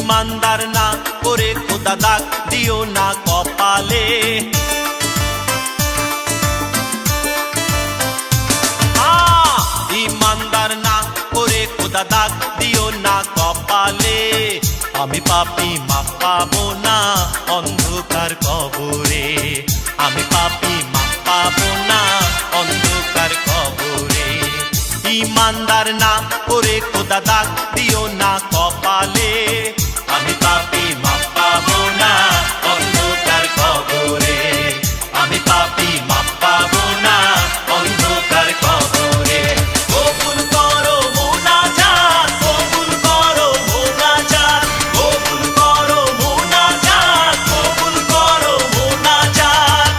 ইমানদার না করে খোদা দাগ দিও না কপালে। ইমানদার না করে খোদা দাগ দিও না কপালে। আমি পাপী মাপ পাবো না অন্ধকার কবরে। আমি পাপী মাপ পাবো না অন্ধকার কবরে। ইমানদার না করে খোদা দাগ দিও না কপালে। আমি পাপী মাপ পাবো না অন্ধকার কবরে। আমি পাপী মাপ পাবো না অন্ধকার কবরে। কবুল করো মুনাজাত, কবুল করো মুনাজাত, কবুল করো মুনাজাত, কবুল করো মুনাজাত।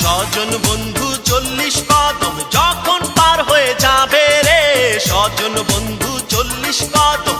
স্বজন বন্ধু 40 কদম যখন পার হয়ে যাবে রে। স্বজন বন্ধু 40 কদম